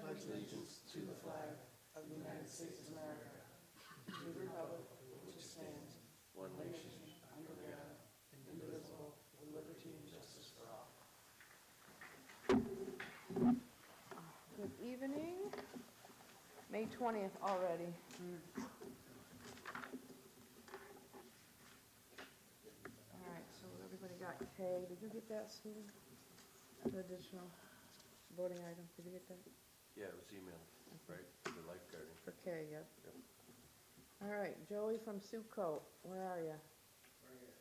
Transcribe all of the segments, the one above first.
pledge allegiance to the flag of the United States of America, to the republic which stands, one nation, under God, indivisible, with liberty and justice for all. Good evening. May 20th already. All right, so everybody got K. Did you get that, Stephen? The additional voting item, did you get that? Yeah, it was emailed, right, the lifeguarding. For K, yep. Yep. All right, Joey from Suco, where are you? Right here.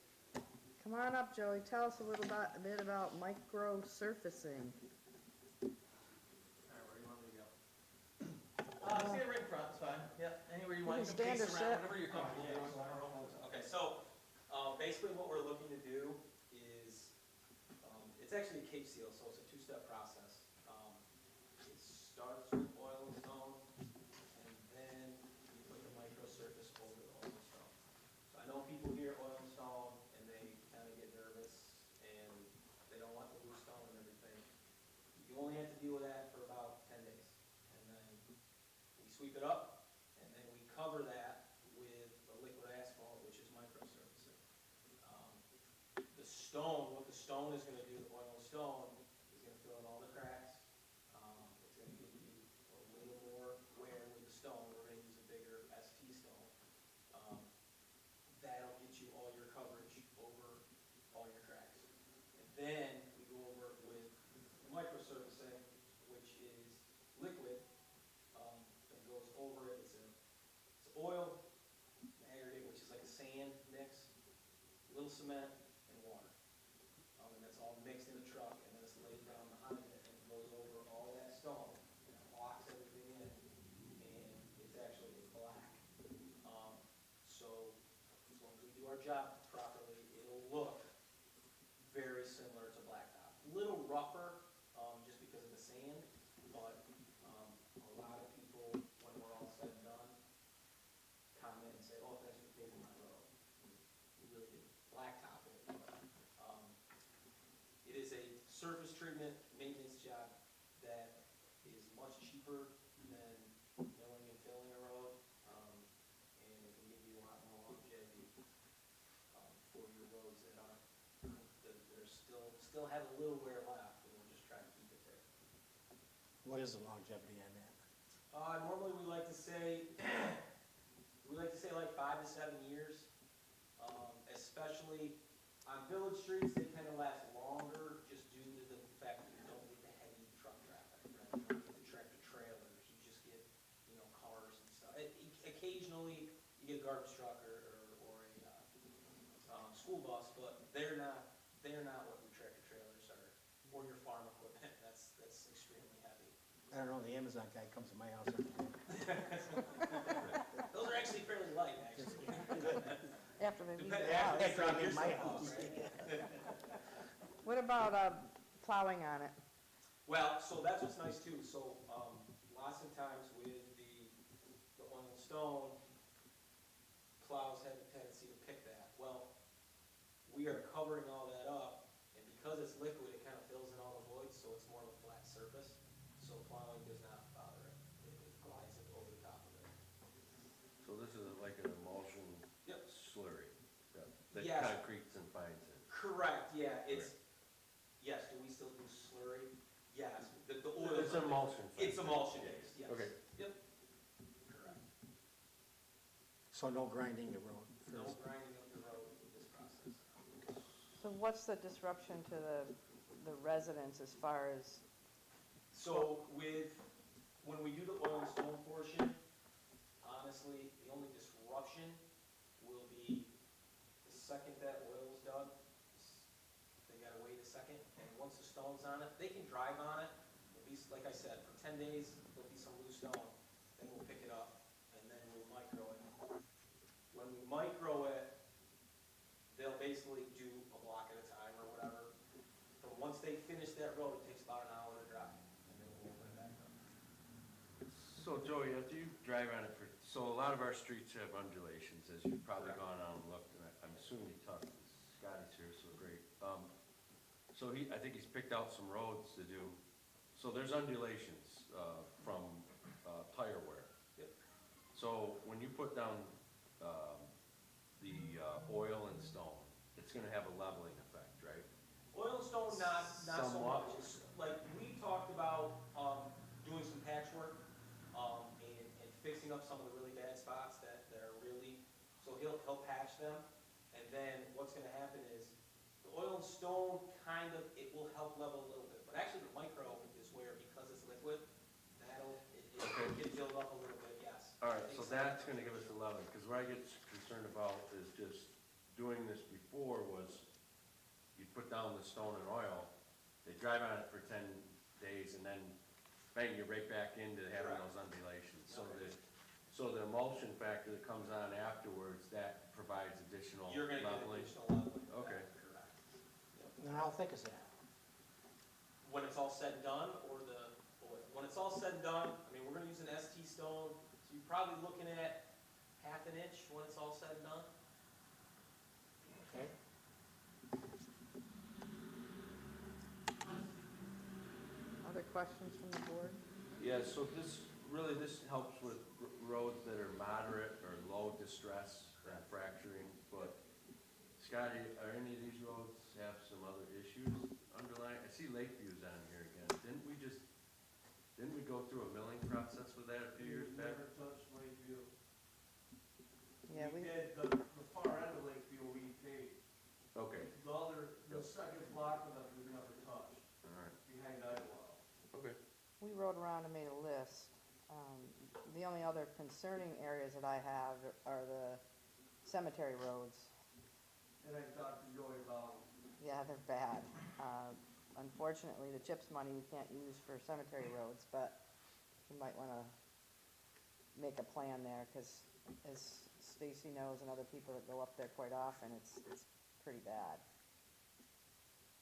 Come on up, Joey. Tell us a bit about micro surfacing. All right, where do you want me to go? Stand right in front, it's fine. Yep, anywhere you want. You You can can stand or pace sit. around, whatever you're comfortable doing. Okay, so basically what we're looking to do is, it's actually a cape seal, so it's a two-step process. It starts with oil and stone, and then you put the micro surface over the oil and stone. So I know people hear oil and stone, and they kind of get nervous, and they don't want the loose stone and everything. You only have to deal with that for about 10 days. And then we sweep it up, and then we cover that with a liquid asphalt, which is microsurfacing. The stone, what the stone is going to do, the oil and stone, is going to fill in all the cracks. It's going to give you a little more wear with the stone. We're going to use a bigger ST stone. That'll get you all your coverage over all your cracks. And then we go over it with the microsurfacing, which is liquid, that goes over it. It's oil, aggregate, which is like a sand mix, a little cement, and water. And that's all mixed in the truck, and then it's laid down behind it, and it goes over all that stone, and it locks everything in, and it's actually black. So as long as we do our job properly, it'll look very similar to blacktop. A little rougher, just because of the sand, but a lot of people, when we're all said and done, comment and say, "Oh, thanks for paving my road." We really did blacktop it. It is a surface treatment maintenance job that is much cheaper than milling and filling a road, and it can give you a lot more longevity for your roads that are they're still have a little wear left, and we'll just try to keep it there. What is the longevity on that? Normally we like to say like 5 to 7 years, especially on village streets. They tend to last longer just due to the fact that you don't get the heavy truck traffic, right? You don't get the tractor trailers. You just get, cars and stuff. Occasionally you get a garbage truck or a school bus, but they're not what your tractor trailers are, or your farm equipment. That's extremely heavy. I don't know, the Amazon guy comes to my house every day. Those are actually fairly light, actually. After they leave the After they house. drop in your my stuff off, house. right? What about plowing on it? Well, so that's what's nice too. So lots of times with the oil and stone, plows have a tendency to pick that. Well, we are covering all that up, and because it's liquid, it kind of fills in all the voids, so it's more of a flat surface. So plowing does not bother it. It glides it over the top of it. So this is like an emulsion Yep. slurry that Yes. concretes and fines in. Correct. Yeah. Yes. Do we still do slurry? Yes. The oil. It's emulsion. It's emulsion based. Yes. Okay. Yep. Correct. So no grinding the road? No grinding of the road with this process. So what's the disruption to the residents as far as? So when we do the oil and stone portion, honestly, the only disruption will be the second that oil is done. They gotta wait a second, and once the stone's on it, they can drive on it. At least, like I said, for 10 days, there'll be some loose stone. Then we'll pick it up, and then we'll micro it. When we micro it, they'll basically do a block at a time or whatever. But once they finish that road, it takes about an hour to drive, and then we'll open it back up. So Joey, after you drive on it so a lot of our streets have undulations, as you've probably gone out and looked, and I'm assuming you talked to Scotty's here, so great. So I think he's picked out some roads to do so there's undulations, from, tire wear. Yep. So when you put down, the, oil and stone, it's gonna have a leveling effect, right? Oil and stone, not so Somewhat. much. It's like, we talked about, doing some patchwork, and fixing up some of the really bad spots that are really, so he'll patch them. And then what's gonna happen is, the oil and stone kind of, it will help level a little bit. But actually the micro is where, because it's liquid, it can build up a little bit, yes. All right, so that's gonna give us a leveling, because what I get concerned about is just doing this before was, you put down the stone and oil, they drive on it for 10 days, and then bang, you're right back into having Correct. those undulations. So the emulsion factor that comes on afterwards, that provides additional You're gonna get leveling? additional leveling. Okay. That's correct. Yep. And how thick is that? When it's all said and done, or the oil? When it's all said and done, I mean, we're gonna use an ST stone, so you're probably looking at half an inch when it's all said and done. Okay. Other questions from the board? Yeah, so this helps with roads that are moderate or low distress and fracturing, but Scotty, are any of these roads have some other issues underlying? I see Lakeview's on here again. Didn't we go through a milling process with that a few years back? Never touched Lakeview. Yeah, We we, did the far end of Lakeview, we paved. Okay, The second block of them, we never touched, all right, behind Idlewild. okay. we rode around and made a list. The only other concerning areas that I have are the cemetery roads. And I talked to Joey about, Yeah, they're bad. Unfortunately, the CHIPS money we can't use for cemetery roads, but we might wanna make a plan there, cause as Stacy knows and other people that go up there quite often, it's pretty bad.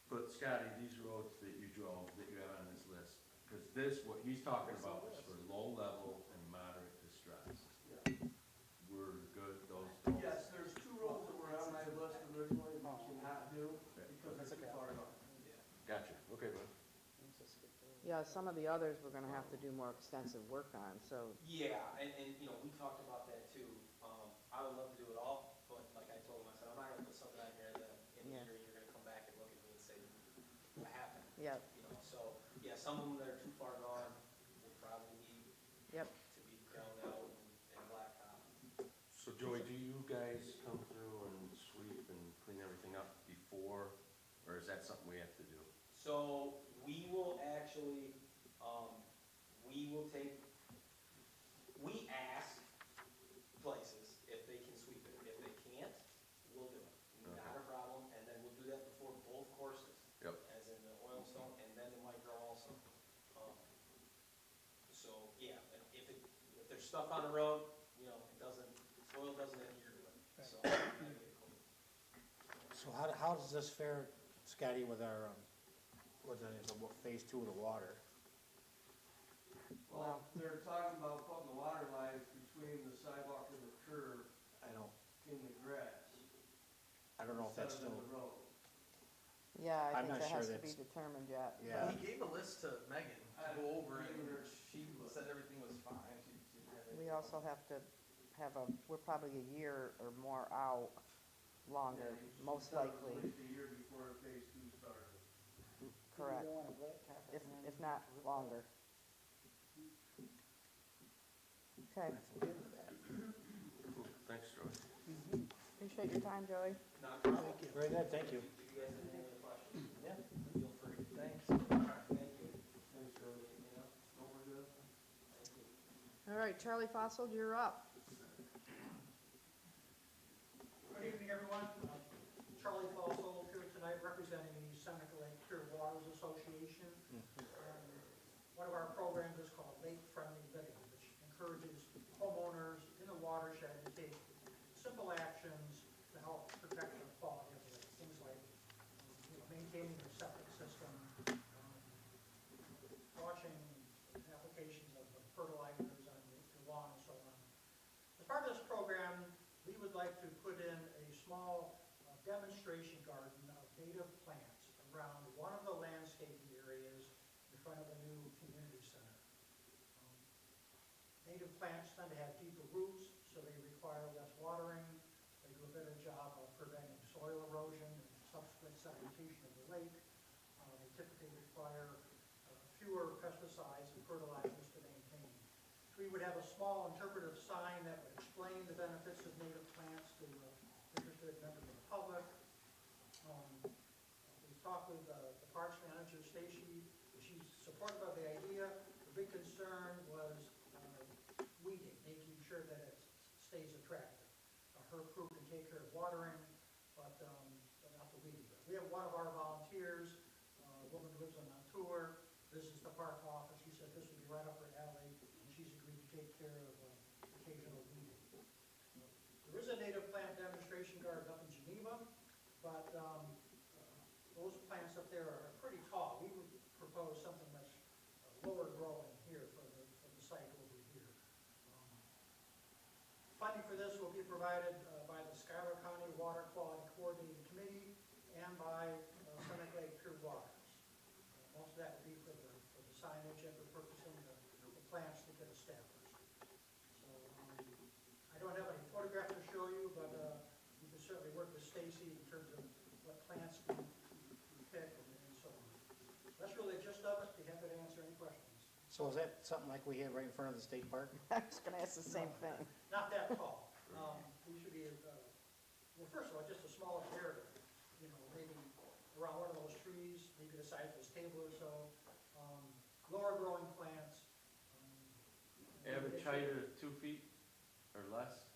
But Scotty, these roads that you drove, that you have on this list, because this, what he's talking about was for low level and moderate distress. We're good, those. yes, there's two roads that were on my list originally, we cannot do, Okay. because they're too far gone. Gotcha, okay, bud. Yeah, some of the others we're gonna have to do more extensive work on, so, Yeah, and, you know, we talked about that too. I would love to do it all, but like I told him, I said, I'm not gonna put something on here that in a Yeah. year, you're gonna come back and look at me and say, what happened? yeah, You know, so, yeah, some of them that are too far gone will probably need yep. to be ground out and blacktop. So Joey, do you guys come through and sweep and clean everything up before, or is that something we have to do? So, we will actually, we ask places if they can sweep it. If they can't, we'll do it. Not a problem, and then we'll do that before both courses. Yep. As in the oil and stone, and then the micro also. So, yeah, if there's stuff on the road, you know, oil doesn't adhere to it, so. So how does this fare, Scotty, with our, with the phase 2 of the water? Well, they're talking about putting the water lines between the sidewalk and the curb I don't, in the grass. I don't know if that's instead of still, in the road. Yeah, I I'm think not that sure has to be that's- determined yet. yeah. He gave a list to Megan to go over it, Even and her, she was, said everything was fine. She had it. We also have to have we're probably a year or more out, longer, most At likely, least a year before phase 2 started. correct, if not longer. Okay, Cool, thanks, Joey. appreciate your time, Joey. Not a problem. Very good, thank you. If you guys have any other questions, Yeah. feel free. Thanks. Thank you. Thanks, Joey. Anything else? No, we're good. Thank you. All right, Charlie Fossil, you're up. Good evening, everyone. Charlie Fossil here tonight representing the Seneca Lake Pure Waters Association. One of our programs is called Lake Friendly Living, which encourages homeowners in the watershed to take simple actions to help protect the quality of the lake. Things like maintaining their septic system, watching applications of fertilizers on your lawn and so on. As part of this program, we would like to put in a small demonstration garden of native plants around one of the landscaping areas in front of the new Native plants tend to have deeper roots, so they require less watering. They do a better job of preventing soil erosion and subsequent sedimentation of the lake. They typically require fewer pesticides and fertilizers to maintain. We would have a small interpretive sign that would explain the benefits of native plants to interested members of the public. We talked with the parks manager, Stacy. She's supportive of the idea. The big concern was weeding, making sure that it stays attractive. Her crew can take care of watering, but not the weeding. We have one of our volunteers, a woman who lives on Montour, visits the park office. She said this would be right up her alley, and she's agreed to take care of occasional weeding. There is a native plant demonstration garden up in Geneva, but those plants up there are pretty tall. We would propose something much lower growing here for the site over here. Funding for this will be provided by the Schuyler County Water Quality Coordinating Committee and by Seneca Lake Pure Waters. Most of that will be for the signage and for purchasing the plants to get established. So I don't have any photographs to show you, but you can certainly work with Stacy in terms of what plants we pick and so on. That's really the gist of it. Be happy to answer any questions. So is that something like we have right in front of the state park? I was gonna ask the same thing. Not that tall. We should be, well, first of all, just a smaller area, you know, maybe around one of those trees, maybe the size of this table or so. Lower growing plants. Average height of 2 feet or less?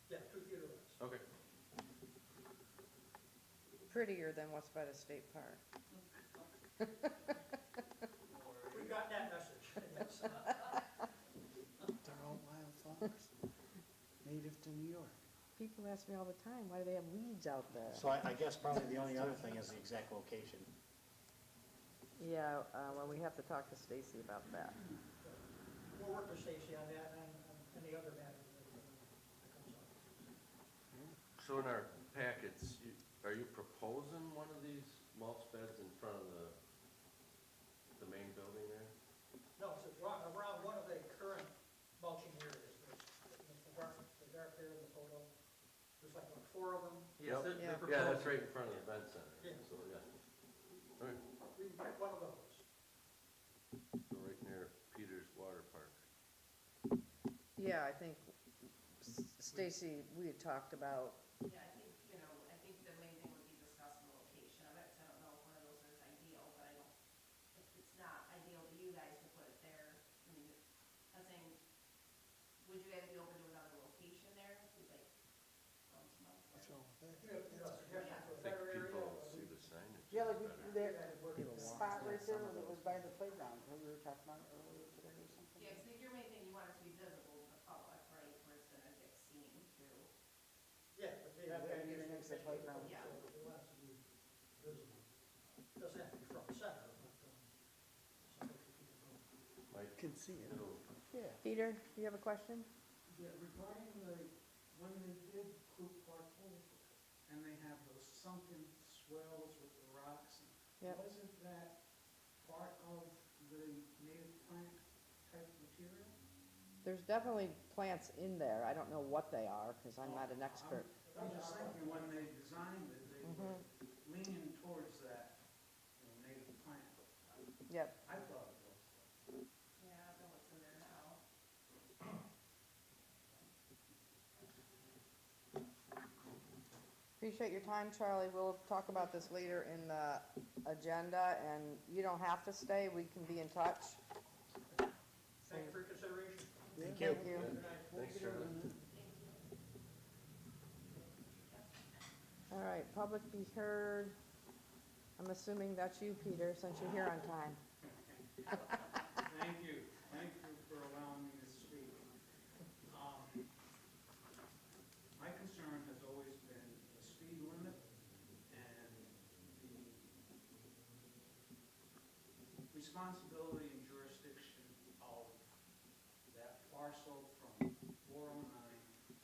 Yeah, 2 feet or less. Okay. Prettier than what's by the state park. We've got that message, yes. They're all wildflowers, native to New York. People ask me all the time, why do they have weeds out there? So I guess probably the only other thing is the exact location. Yeah, well, we have to talk to Stacy about that. We'll work with Stacy on that and any other matter that comes up. So in our packets, are you proposing one of these mulch beds in front of the main building there? No, it's around one of the current mulching areas. There's the dark there in the photo. There's like 4 of them. Yes, Yep. they're Yeah, that's proposed. right in front of the event center. Yeah. So, yeah. All right, We can pick one of those. so right near Peter's Water Park. Yeah, I think Stacy, we had talked about, Yeah, I think, I think the main thing would be discuss the location of it, 'cause I don't know if one of those is ideal, but I don't, if it's not ideal to you guys to put it there, I mean, I was saying, would you guys be open to another location there, like, once a month? What's wrong with that? You have a suggestion for a I think better area? people see the signage. Yeah, like better. the spot right there that was by the playground, what we were talking about earlier today or something. Yeah, 'cause I think your main thing, you want it to be visible to the public, right, where it's gonna get seen too. Yeah, but they have. Yeah, even next to the playground. Yeah. So it wants to be visible. Doesn't have to be front and center, but some people go. Mike, Can see it. it'll- Yeah. Peter, do you have a question? Yeah, regarding when they did Coop Park over, and they have those sunken swells with the rocks, Yep. wasn't that part of the native plant type material? There's definitely plants in there. I don't know what they are, because I'm not an expert. I'm just thinking when they designed it, they were leaning towards that, native plant. Yep. I thought it was. Yeah, I don't know what's in there now. Appreciate your time, Charlie. We'll talk about this later in the agenda, and you don't have to stay. We can be in touch. Thank you for your consideration. Thank you. Thank you. Good night. Thanks, Charlie. All right, public be heard. I'm assuming that's you, Peter, since you're here on time. Thank you for allowing me to speak. My concern has always been the speed limit and the responsibility and jurisdiction of that parcel from 409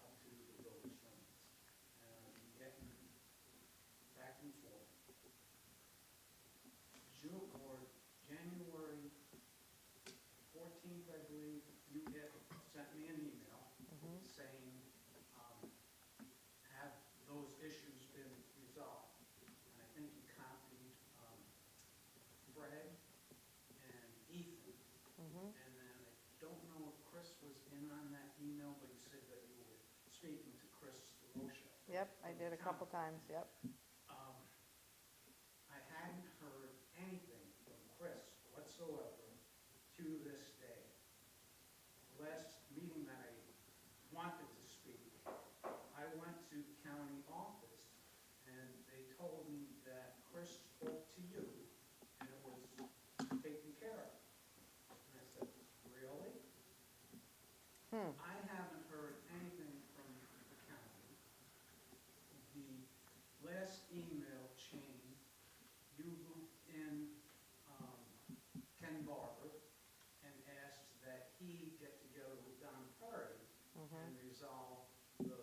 up to the village limits. And getting back and forth. June or January 14th, I believe, you get sent saying, have those issues been resolved? And I think he copied, Fred and Ethan. Mhm. And then I don't know if Chris was in on that email, but he said that you were speaking to Chris Moshe. Yep, I did a couple times, yep. I hadn't heard anything from Chris whatsoever to this day. The last meeting that I wanted to speak, I went to the county office and they told me that Chris spoke to you and it was taken care of. And I said, really? I haven't heard anything from the county. The last email chain, you looped in Ken Barber and asked that he get together with Don Perry and resolve the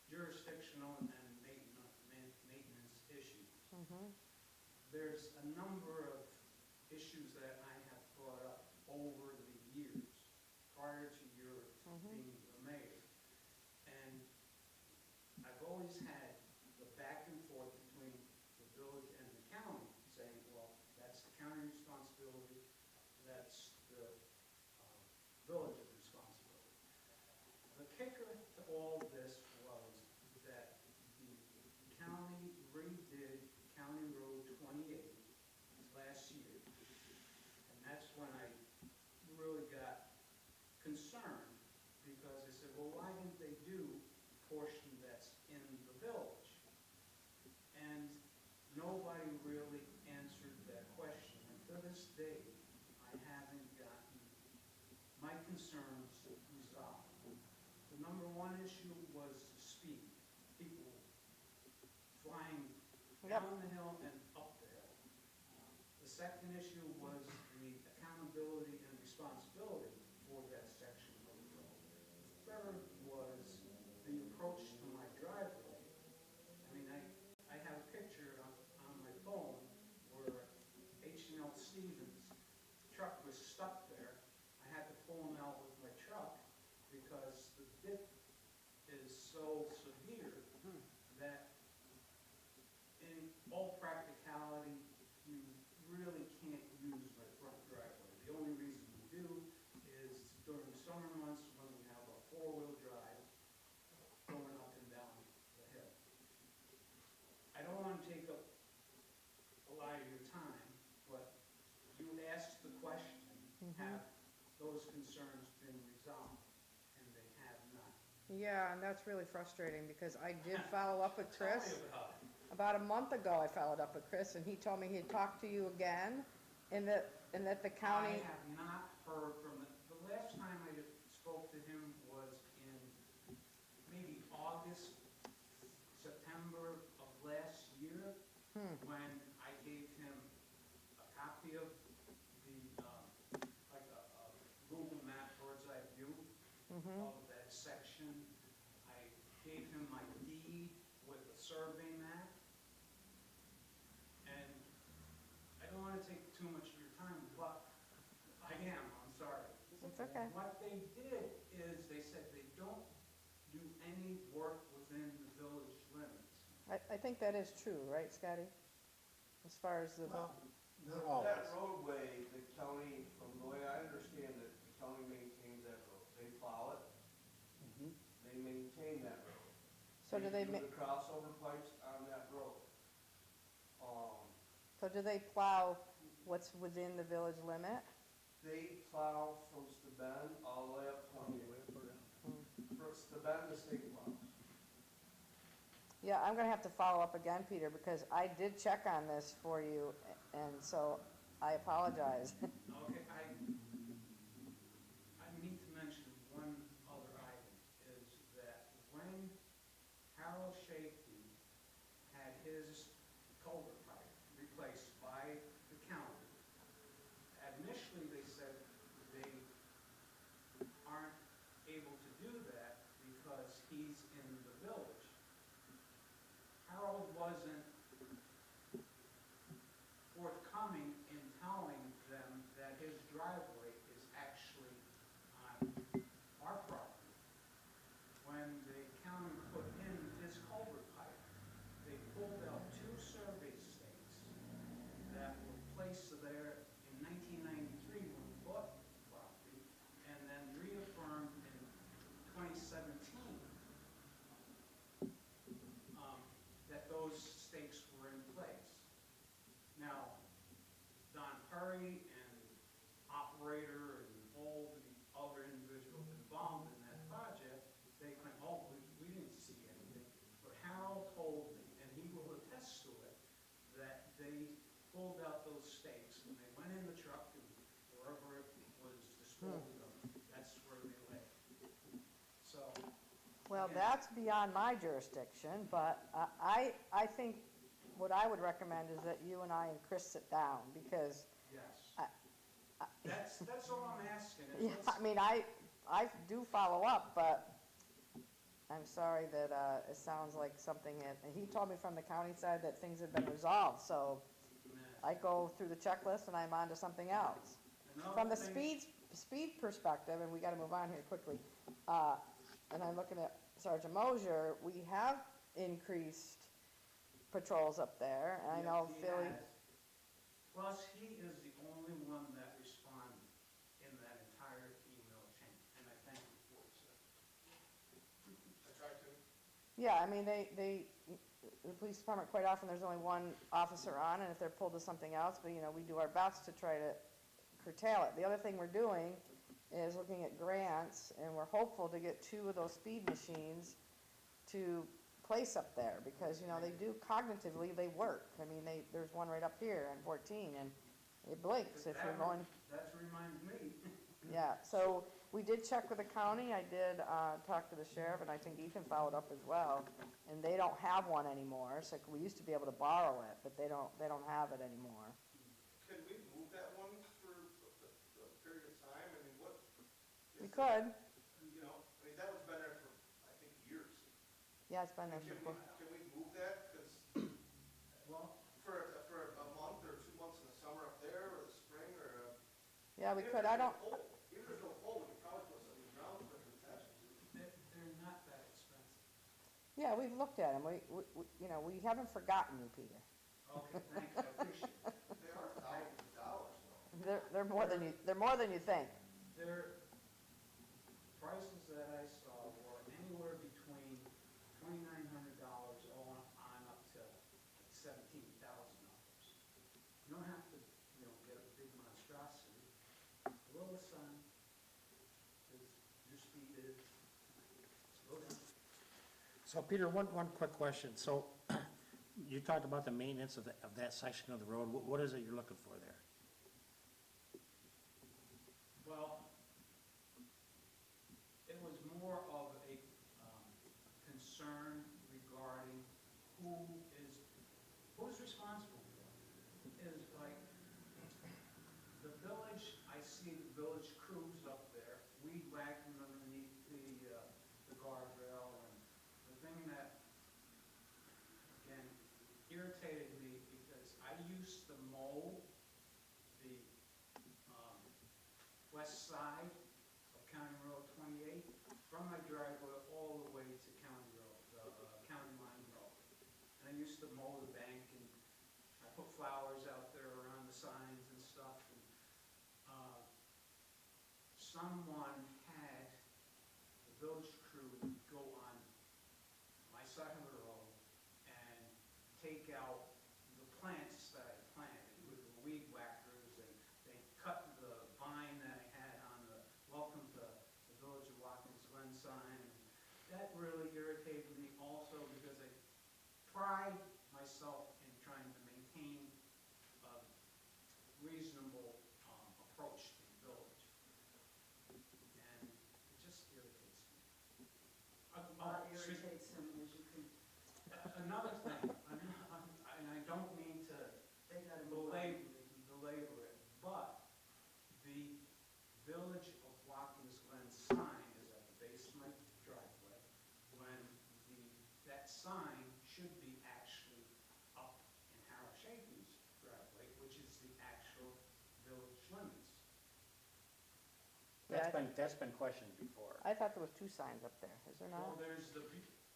jurisdictional and maintenance issues. There's a number of issues that I have brought up over the years prior to your being the mayor. And I've always had the back and forth between the village and the county, saying, well, that's the county responsibility, that's the village's responsibility. The kicker to all this was that the county redid County Road 28 last year. And that's when I really got concerned, because I said, well, why didn't they do the portion that's in the village? And nobody really answered that question. And to this day, I haven't gotten my concerns resolved. The number one issue was speed. People flying down the hill and up the hill. The second issue was the accountability and responsibility for that section of the road. The third was the approach to my driveway. I mean, I have a picture on my phone where H&L Stevens' truck was stuck there. I had to pull him out with my truck because the dip is so severe that in all practicality, you really can't use my front driveway. The only reason we do is during the summer months when we have a four-wheel drive going up and down the hill. I don't want to take up a lot of your time, but you asked the question, have those concerns been resolved? And they have not. Yeah, and that's really frustrating because I did follow up with Chris. Tell me about it. About a month ago, I followed up with Chris and he told me he'd talk to you again and that the county. I have not heard from the last time I spoke to him was in maybe August, September of last year, when I gave him a copy of the, like a Google map bird's eye view of that section. I gave him my deed with a survey map. And I don't want to take too much of your time, but I'm sorry. It's okay. What they did is they said they don't do any work within the village limits. I think that is true, right, Scotty? As far as the, Not That always. roadway, the county, from the way I understand it, the county maintains that road. They plow it, they maintain that road. so do they, do ma- the crossover pipes on that road. so do they plow what's within the village limit? They plow from Steuben all the way up to from Steuben to state plows. Yeah, I'm gonna have to follow up again, Peter, because I did check on this for you, and so I apologize. Okay, I need to mention one other item, is that when Harold Shafee had his culvert pipe replaced by the county, initially they said they aren't able to do that because he's in the village. Harold wasn't forthcoming in telling them that his driveway is actually on our property. they pulled out those stakes and they went in the truck and wherever it was disposed of, that's where they lay. So, Well, again, that's beyond my jurisdiction, but I think what I would recommend is that you and I and Chris sit down, because, yes. I- That's all I'm asking. is yeah, let's- I mean, I do follow up, but I'm sorry that, it sounds like something, and he told me from the county side that things have been resolved, so I go through the checklist and I'm on to something else. Another From the thing- speed perspective, and we gotta move on here quickly, and I'm looking at Sergeant Mosier, we have increased patrols up there, and I know He Philly, has. Plus, he is the only one that responded in that entire email chain, and I thank you for it, sir. I tried to. yeah, I mean, the police department, quite often, there's only one officer on, and if they're pulled to something else, but, we do our best to try to curtail it. The other thing we're doing is looking at grants, and we're hopeful to get 2 of those speed machines to place up there, because, they do cognitively, they work. I mean, there's one right up here on 14, and it blinks if you're going, That reminds me. yeah. So we did check with the county, I did talk to the sheriff, and I think Ethan followed up as well, and they don't have one anymore, so we used to be able to borrow it, but they don't have it anymore. Could we move that one for a period of time? I mean, what? We could, That one's been there for, I think, years. yeah, it's been there Can before. we move that? Because Well, for a month or 2 months in the summer up there, or the spring, or. Yeah, we even could, if I don't, there's no hole- Even if there's no hole, we could probably put something around for it to attach it to. they're not that expensive. yeah, we've looked at them, we haven't forgotten you, Peter. Okay, thanks, I appreciate it. They are thousands of dollars, though. They're more than you think. Their prices that I saw were anywhere between $2,900 on up to $17,000. You don't have to, get a big monstrosity. A little sun, is your speed is, slow down. So Peter, one quick question. So you talked about the maintenance of that section of the road. What is it you're looking for there? Well, it was more of a concern regarding who's responsible for it. Is like, the village, I see the village crews up there, weed whacking underneath the guardrail, and the thing that, again, irritated me, because I used to mow the west side of County Road 28, from my driveway all the way to County Road, County Line Road. And I used to mow the bank, and I put flowers out there around the signs and stuff. And someone had the village crew go on my side of the road and take out the plants that I planted with the weed whackers, and they cut the vine that I had on the welcome to the Village of Watkins Glen sign. That really irritated me also, because I pride myself in trying to maintain a reasonable approach to the village. And it just irritates me. What irritates him is you can, Another thing, and I don't mean to they gotta move on. belabor it, but the Village of Watkins Glen sign is at the base of my driveway, when that sign should be actually up in Harold Shakin's driveway, which is the actual village limits. Yeah, That's been questioned before. I thought there was 2 signs up there, is there Well, not? there's the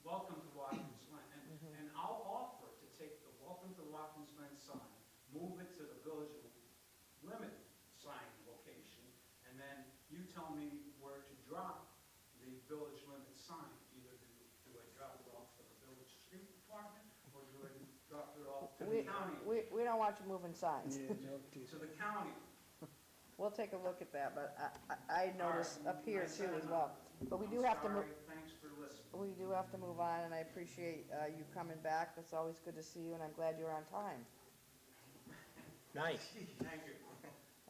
Welcome to Watkins Glen, and I'll offer to take the Welcome to Watkins Glen sign, move it to the Village of Limit sign location, and then you tell me where to drop the Village Limit sign. Either do I drop it off to the Village Street Department, or do I drop it off to the county? We don't want you moving signs. To the county. We'll take a look at that, but I noticed up here too as well. But we do have to move, Thanks for listening. we do have to move on, and I appreciate you coming back. It's always good to see you, and I'm glad you're on time. Nice. Thank you.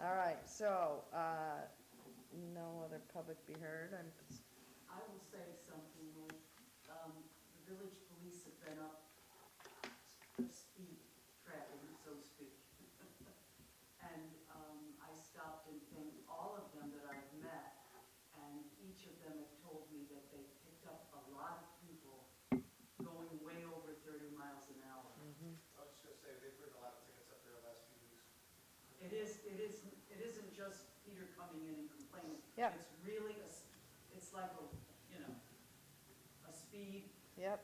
All right, so, no other public be heard, I will say something, Mike. The village police have been up speed tracking, so to speak. And I stopped and thanked all of them that I've met, and each of them have told me that they picked up a lot of people going way over 30 miles an hour. I was just gonna say, they've written a lot of tickets up there the last few weeks. It isn't just Peter coming in and complaining. Yep. It's really it's like a, you know, a speed yep,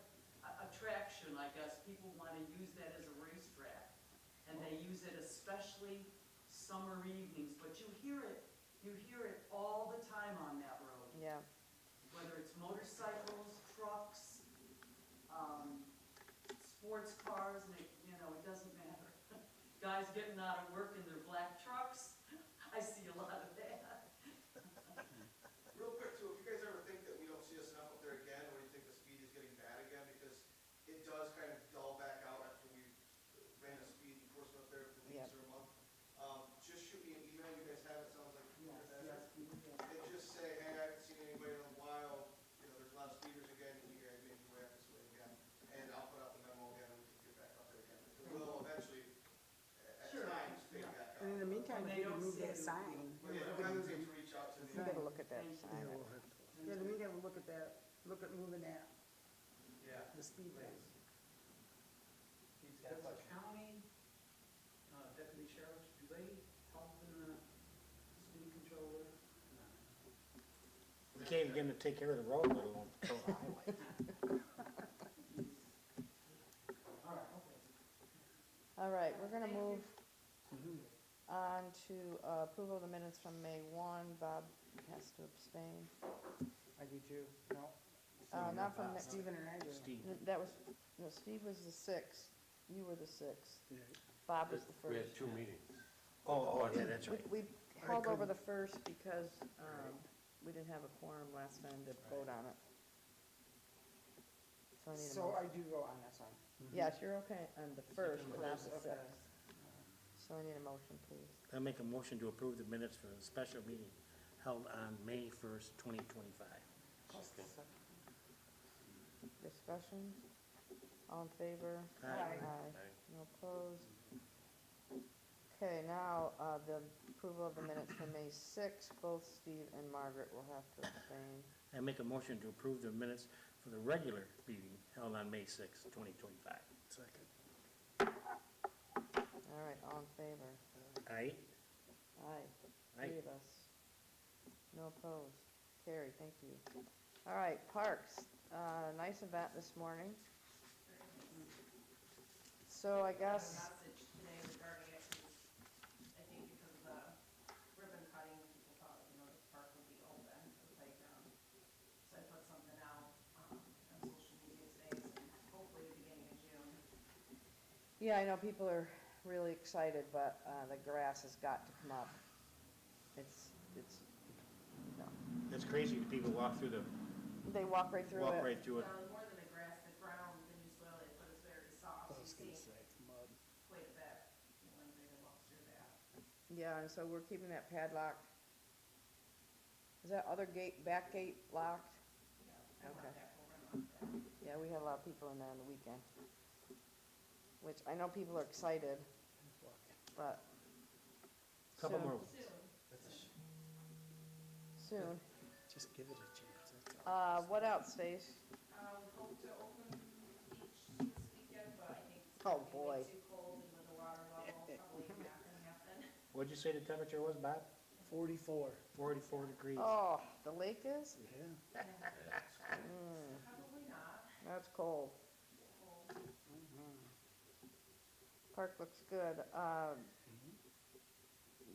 attraction, I guess. People want to use that as a racetrack, and they use it especially summer evenings, but you hear it all the time on that road. yeah. Whether it's motorcycles, trucks, sports cars, and it doesn't matter. Guys getting out of work in their black trucks, I see a lot of that. Real quick too, if you guys ever think that we don't see us enough up there again, or you think the speed is getting bad again, because it does kind of dull back out after we ran a speed enforcement up there for weeks Yep. or a month. Just shoot me an email, you guys have it, sounds like you Yes, have yes, it. Peter, yes. And just say, hey, I haven't seen anybody in a while, there's a lot of speeders again, can you guys make your way up this way again? And I'll put out the memo again, and we can get back up there again. It will eventually, at Sure, times, fade yeah. back And in out. the meantime, When if they you can don't move say that it, sign. But yeah, don't hesitate to reach out to me. You gotta look at that Thank you. sign. Yeah, in the meantime, we'll look at that, look at moving that, Yeah. the speed limit. Does the county, deputy sheriffs, do they help in the speed control there? No. We can't even get them to take care of the road, let alone patrol the highway. All right, okay. All right, we're gonna Thank you. move on to approval of the minutes from May 1. Bob has to abstain. I do too, no. Not from, Stephen and I do. Steve. that was, no, Steve was the 6th, you were the 6th, Bob was the We had 1st. 2 meetings. Oh, yeah, that's right. We held over the 1st because we didn't have a quorum last time to vote on it. So I need a So I motion. do go on this one. Yes, you're okay on the 1st, but not the Okay. 6th. So I need a motion, please. I make a motion to approve the minutes for the special meeting held on May 1st, 2025. Discussion? All in favor? Aye. No opposed? Okay, now, the approval of the minutes from May 6th, both Steve and Margaret will have to abstain. I make a motion to approve the minutes for the regular meeting held on May 6th, 2025. Second. All right, all in favor? Aye? Aye, Aye. 3 of us. No opposed. Carrie, thank you. All right, parks, nice event this morning. So I I have a guess, message today regarding it, 'cause I think because of the ribbon cutting, people thought, the park would be open for the playground. So I put something out, on social media today, saying hopefully the beginning of June. yeah, I know people are really excited, but the grass has got to come up. No, It's crazy, the people walk through the, they walk right through walk it. right through it. Well, more than the grass, the ground, the new soil they put is very soft, so you see quite a bit, when they walk through that. Yeah, and so we're keeping that padlock. Is that other gate, back gate locked? Yeah, I want Okay. that program like that. Yeah, we had a lot of people in there on the weekend. Which I know people are excited, but Couple soon. more. Soon. Just give it a chance. What else, Stace? We hope to open the beach this weekend, but I think it's Oh, gonna be boy. way too cold and with the water level, probably not gonna happen. What'd you say the temperature was, Bob? 44. 44 degrees. Oh, the lake is? Yeah. Probably not. That's cold. Cold. Park looks good.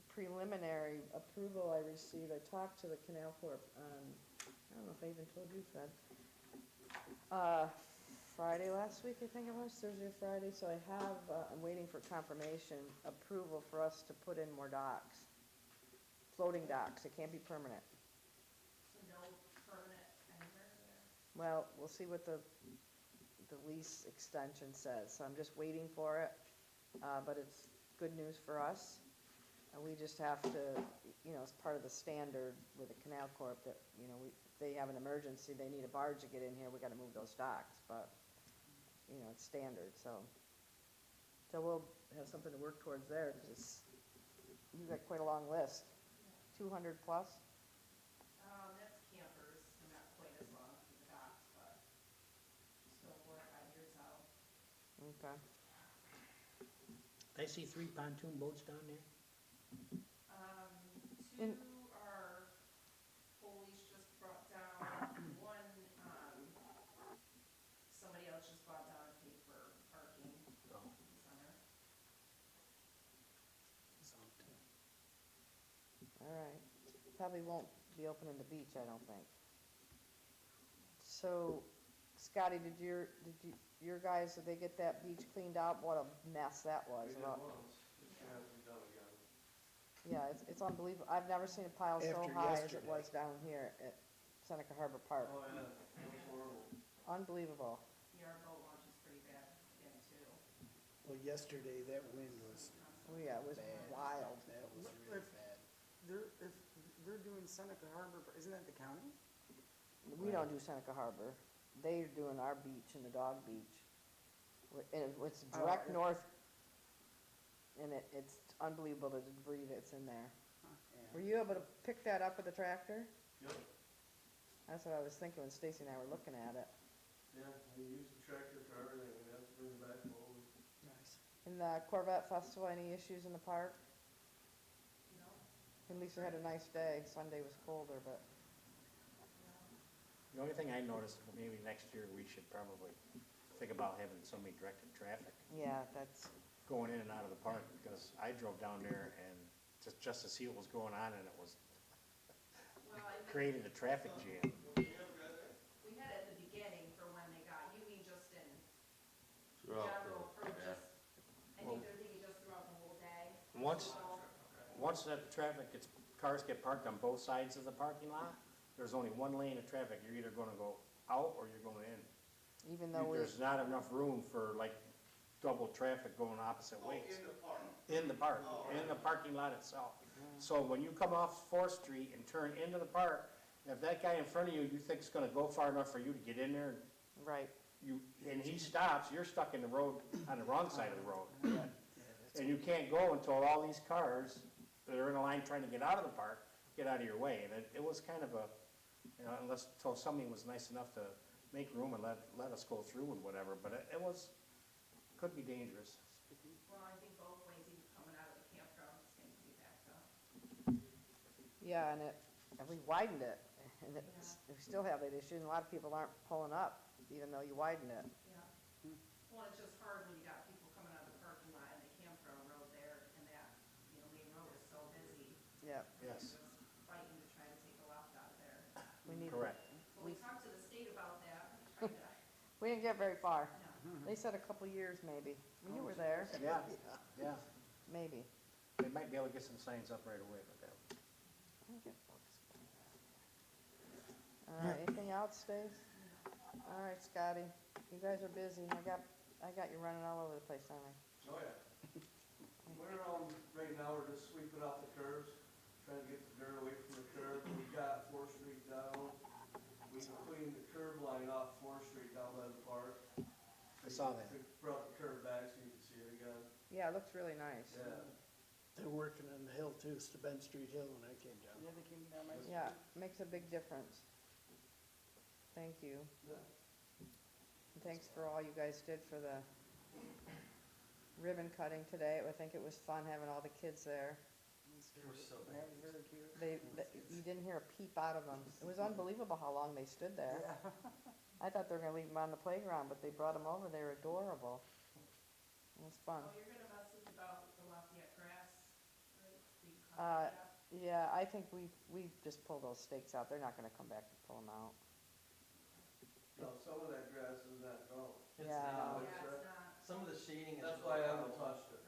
Preliminary approval I received, I talked to the Canal Corp on, I don't know if I even told you, Fred. Friday last week, I think it was, Thursday or Friday, so I have, I'm waiting for confirmation, approval for us to put in more docks. Floating docks, it can't be permanent. So no permanent anywhere there? Well, we'll see what the lease extension says, so I'm just waiting for it. But good news for us. And we just have to, you know, as part of the standard with the Canal Corp that, you know, if they have an emergency, they need a barge to get in here, we gotta move those docks, but, you know, it's standard, so. So we'll have something to work towards there, because it's, you've got quite a long list, 200 plus? That's campers, not quite as long as the docks, but still 4 or 5 years out. Okay. I see 3 pontoon boats down there. Two are Foley's just brought down, one, somebody else just brought down and paid for parking in the summer. All right, probably won't be opening the beach, I don't think. So, Scotty, did your guys, did they get that beach cleaned out? What a mess that was. We did once, it has to be done again. Yeah, it's unbelievable. I've never seen a pile so After high as it yesterday. was down here at Seneca Harbor Park. Oh, yeah, it was horrible. Unbelievable. Yeah, our boat launch is pretty bad again too. Well, yesterday, that wind was Oh, yeah, it was bad. wild. That was really bad. If they're doing Seneca Harbor, isn't that the county? We don't do Seneca Harbor. They're doing our beach and the dog beach. And it's direct yeah. north, and it's unbelievable the debris that's in there. Yeah. Were you able to pick that up with the tractor? Yep, That's what I was thinking when Stacy and I were looking at it. yeah, we used the tractor for everything, we have to bring it back home. Nice. In the Corvette Festival, any issues in the park? No, At least we had a nice day. Sunday was colder, but no. The only thing I noticed, maybe next year, we should probably think about having somebody directing traffic yeah, that's, going in and out of the park, because I drove down there and just to see what was going on, and it was Well, I think created a traffic jam. we had at the beginning for when they got, you mean just in Throughout general for yeah. just, I think they're thinking just throughout the whole day. Once, So, once that traffic gets, cars get parked on both sides of the parking lot, there's only one lane of traffic. You're either gonna go out or you're going in. even though we, There's not enough room for like double traffic going opposite ways. In the park. In the park, in the parking lot itself. So when you come off Fourth Street and turn into the park, if that guy in front of you, you think is gonna go far enough for you to get in there, right, and he stops, you're stuck in the road, on the wrong side of the road. And you can't go until all these cars that are in a line trying to get out of the park, get out of your way. And it was kind of a, you know, until somebody was nice enough to make room and let us go through and whatever, but it was, could be dangerous. well, I think both ways, even coming out of the campground, it's going to be backed up. yeah, and we widened it, and we still have that issue, and a lot of people aren't pulling up, even though you widened it. Yeah. Well, it's just hard when you got people coming out of the parking lot and the campground road there, and that, you know, main road is so busy. Yeah, Yes. Just fighting to try to take a left out of there. we need, Correct. But we talked to the state about that, trying to, we didn't get very far. no. They said a couple years maybe. You were there, Yeah, yeah. maybe. They might be able to get some signs up right away, but that. Anything else, Dave? All right, Scotty, you guys are busy. I got you running all over the place, don't I? Oh, yeah. We're, right now, we're just sweeping off the curves, trying to get the dirt away from the curb. We got Fourth Street down. We cleaned the curb line off Fourth Street down by the park. I saw that. We brought the curb back so you can see it again. Yeah, it looks really nice. Yeah. They're working on the hill too, it's the Ben Street Hill when I came down. Yeah, they came down my street. Yeah, makes a big difference. Thank you. Yeah. And thanks for all you guys did for the ribbon cutting today. I think it was fun having all the kids there. That was very cute. You didn't hear a peep out of them. It was unbelievable how long they stood there. Yeah. I thought they were gonna leave them on the playground, but they brought them over. They were adorable. It was fun. Oh, you're gonna message about the Lafayette grass, right? We Uh, covered that. Yeah, I think we just pull those stakes out. They're not gonna come back to pull them out. No, some of that grass is not grown. Yeah, Yeah. it's not. Some of the shading is. That's why I haven't touched it.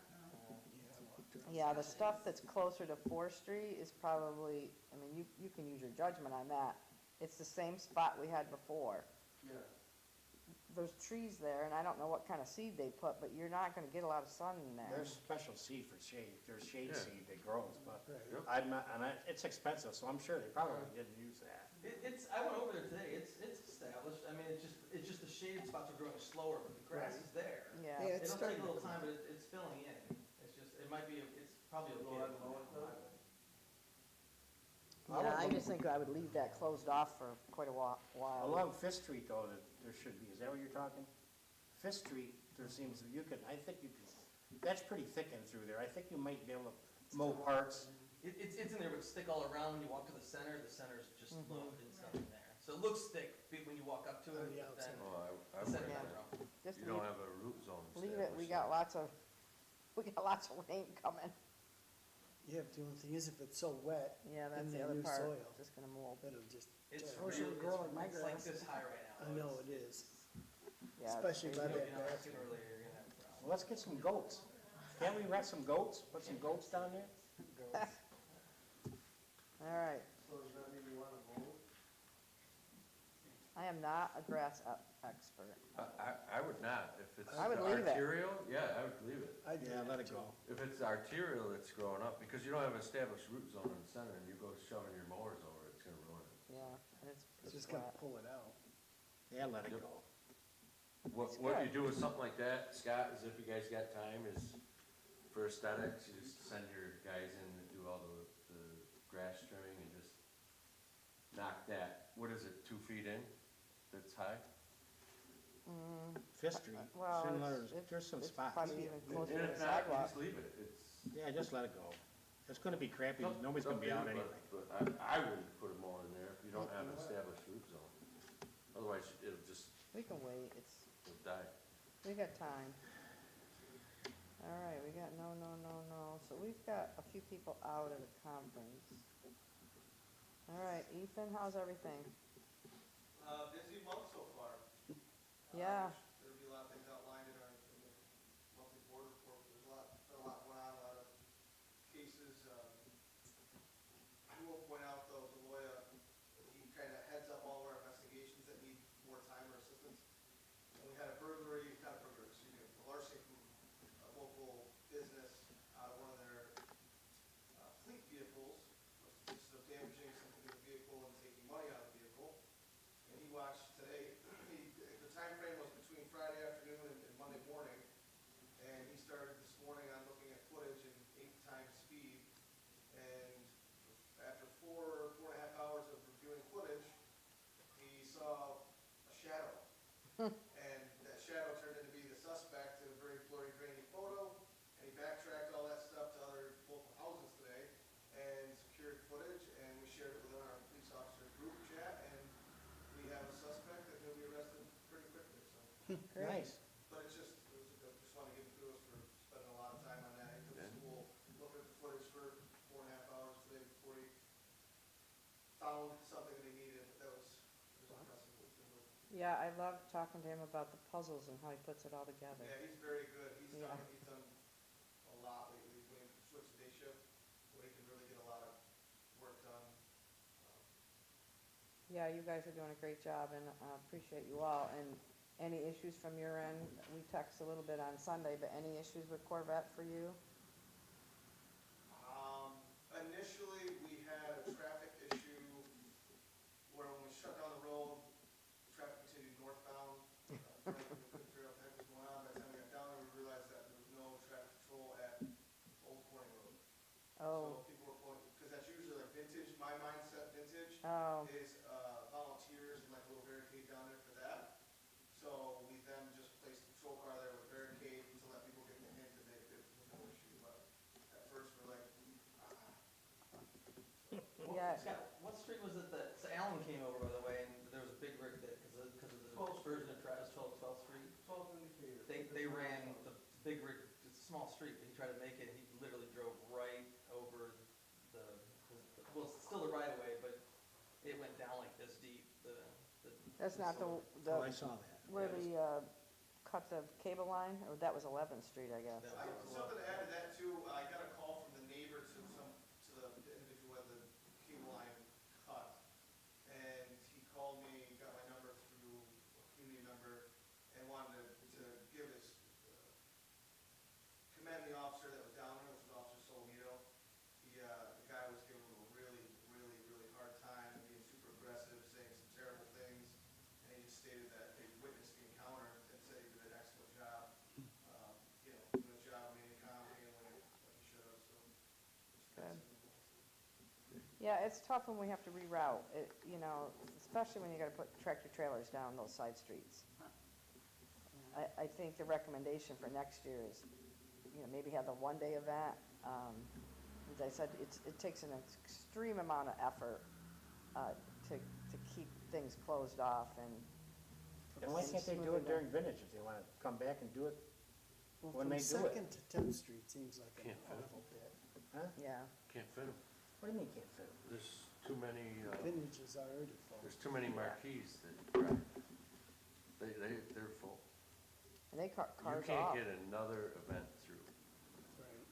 Yeah, the stuff that's closer to 4th Street is probably, I mean, you can use your judgment on that. It's the same spot we had before. Yeah. there's trees there, and I don't know what kind of seed they put, but you're not gonna get a lot of sun in there. There's special seed for shade, there's shade Yeah. seed that grows, but Yep. it's expensive, so I'm sure they probably didn't use that. It's, I went over there today, it's established, I mean, it's just the shaded spots are growing slower, but the grass is there. Yeah, Yeah, it's It'll take starting a to little come time, out. but it's filling in, it's just, it might be, it's probably okay. Go on, go on, go on. yeah, I just think I would leave that closed off for quite a while. Along Fifth Street though, there should be, is that what you're talking? Fifth Street, there seems, I think you can, that's pretty thick in through there, I think you might be able to mow parts. It's in there, but it's thick all around, when you walk to the center's just low, and nothing there. So it looks thick when you walk up to On it, the but then outside. Oh, I the center's wouldn't. all around. Just You don't leave, have a root zone leave it, we established, got lots of rain coming. Yeah, but the only thing is if it's so wet, Yeah, that's In the the other new part, soil. just gonna mold. it'll just, It's I wish it really, would grow like my it's like grass. this high right now. I know It's- it is. Yeah, Especially it's by If you that don't get on it bathroom. sooner or later, you're gonna have a problem. Well, let's get some goats. Can't we rent some goats, put some goats down there? All right, So does that mean you want to vote? I am not a grass expert. I would not, if it's I would leave it. arterial, yeah, I would leave it. I do Yeah, let that it too. go. If it's arterial, it's growing up, because you don't have an established root zone in the center, and you go shoving your mowers over it, it's gonna ruin it. Yeah, It's it's just gonna flat. pull it out. Yeah, let it Yep. go. What you do with something like that, Scott, is if you guys got time, is for aesthetics, you just send your guys in to do all the grass trimming and just knock that, what is it, 2 feet in, that's high? Fifth Street, Well, similar, it's- there's some it's spots. probably even And closer to the if not, you sidewalk. just leave it, it's. Yeah, just let it go. It's gonna be crappy, It's up- nobody's it's gonna up be to out you, anyway. But I wouldn't put a mower in there if you don't have an established root zone. Otherwise, it'll just, We can wait, it'll die. we got time. All right, we got no, so we've got a few people out at a conference. All right, Ethan, how's everything? Busy month so far. Yeah. There'll be a lot of things outlined in our, in the monthly board report, there's been a lot going on, a lot of cases. I will point out though, Deloya, he kind of heads up all of our investigations that need more time or assistance. And we had a burglary, not a burglary, excuse me, a larceny from a local business out of one of their fleet vehicles, just of damaging something to the vehicle and taking money out of the vehicle. And he watched today, the time frame was between Friday afternoon and Monday morning. And he started this morning on looking at footage in 8 times speed. And after 4.5 hours of reviewing footage, he saw a shadow. And that shadow turned into be the suspect in a very blurry, grainy photo. And he backtracked all that stuff to other local houses today and secured footage. And we shared it within our police officer group chat. And we have a suspect that he'll be arrested pretty quickly, so. Nice. But it's just, just want to give kudos for spending a lot of time on that. He took the school, looked at the footage for 4.5 hours today before he found something that he needed. That was impressive. What he's been doing. Yeah, I love talking to him about the puzzles and how he puts it all together. Yeah, he's very good. He's Yeah. done a lot lately. When he switched to day shift, where he can really get a lot of work done. Yeah, you guys are doing a great job, and I appreciate you all. And any issues from your end? We text a little bit on Sunday, but any issues with Corvette for you? Initially, we had a traffic issue where when we shut down the road, traffic continued northbound. Couldn't figure out what the heck was going on. By the time we got down there, we realized that there was no traffic control at Old Corning Road. Oh, So people were pulling, because that's usually like vintage, my mindset vintage oh, is volunteers and like a little barricade down there for that. So we then just placed a patrol car there with a barricade to let people get the hint that it was no issue. But at first we're like, yeah. Scott, what street was it that, so Alan came over, by the way, and there was a big rig that, because of the version of Travis 12th Street. 12th indicator. They ran the big rig, it's a small street, but he tried to make it, he literally drove right over well, it's still the right of way, but it went down like this deep, That's not the, Oh, I saw that. where the, cut the cable line, or that was 11th Street, I guess. Something to add to that too, I got a call from the neighbor to the individual at the cable line cut. And he called me, got my number through a community member, Yeah, it's tough when we have to reroute, you know, especially when you gotta put tractor trailers down those side streets. I think the recommendation for next year is, you know, maybe have the one-day event. As I said, it takes an extreme amount of effort to keep things closed off and. And why can't they do it during vintage if they wanna come back and do it? Well, When from they do it. Second to 10th Street seems like an Can't fit 'em. awful bit. Huh? Yeah, Can't fit them. What do you mean can't fit 'em? There's too many, Vintage is already full. there's too many marquees that drive. They're full. and they cut You cars can't off. get another event through. Right.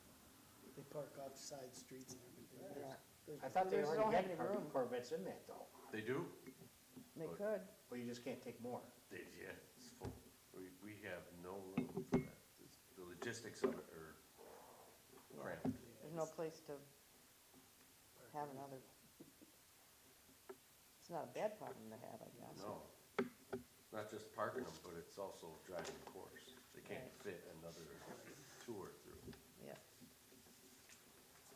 They park off side streets and everything. Yeah. There's- I thought they There's already don't have had any room. Corvettes in that though, They do? They could. but you just can't take more. Yeah, it's full. We have no room for that. The logistics of it are cramped. There's no place to have another. It's not a bad problem to have, I guess. No. Not just parking them, but it's also driving the course. They can't Right. fit another tour through. Yeah.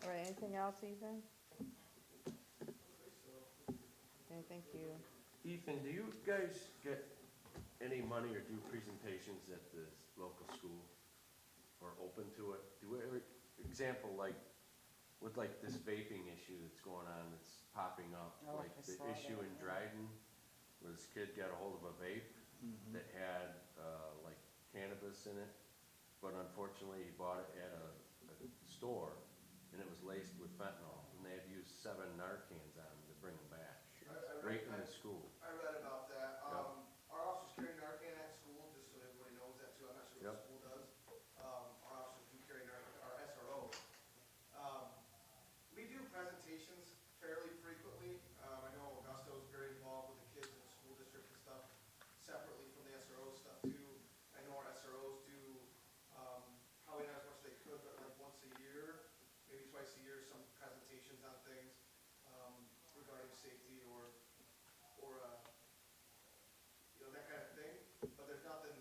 All right, anything else, Ethan? Okay, thank you. Ethan, do you guys get any money or do presentations at the local school? Or open to it? Do we ever, example, like, with like this vaping issue that's going on, that's popping up, Oh, like I the saw issue that. in Dryden, where this kid got a hold of a vape that had, like cannabis in it, but unfortunately he bought it at a store, and it was laced with fentanyl, and they had used 7 Narcans on him to bring him back, right in the school. I read about that. Yep. Our officers carry Narcan at school, just so everybody knows that too. I'm not sure what Yep. the school does. Our officers do carry Narcan, our SRO. We do presentations fairly frequently. I know Augusto's very involved with the kids in the school district and stuff, separately from the SRO stuff too. I know our SROs do, probably not as much as they could, but like once a year, maybe twice a year, some presentations on things, regarding safety or, you know, that kind of thing. But there's nothing,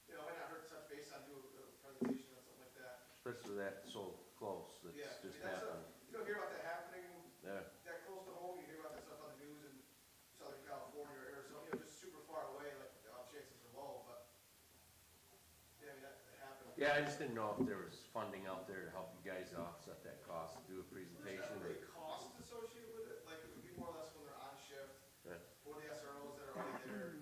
you know, it might not hurt to touch base on, do a presentation on something like that. Especially that so close, that's Yeah, I just mean, that's happened. you don't hear about that happening Yeah, that close to home. You hear about that stuff on the news in Southern California or Arizona, you know, just super far away, like the chances are low, but, yeah, I mean, that happens. yeah, I just didn't know if there was funding out there to help you guys offset that cost, do a There's presentation. not really cost associated with it, like, it would be more or less when they're on shift, Yeah. for the SROs that are already there,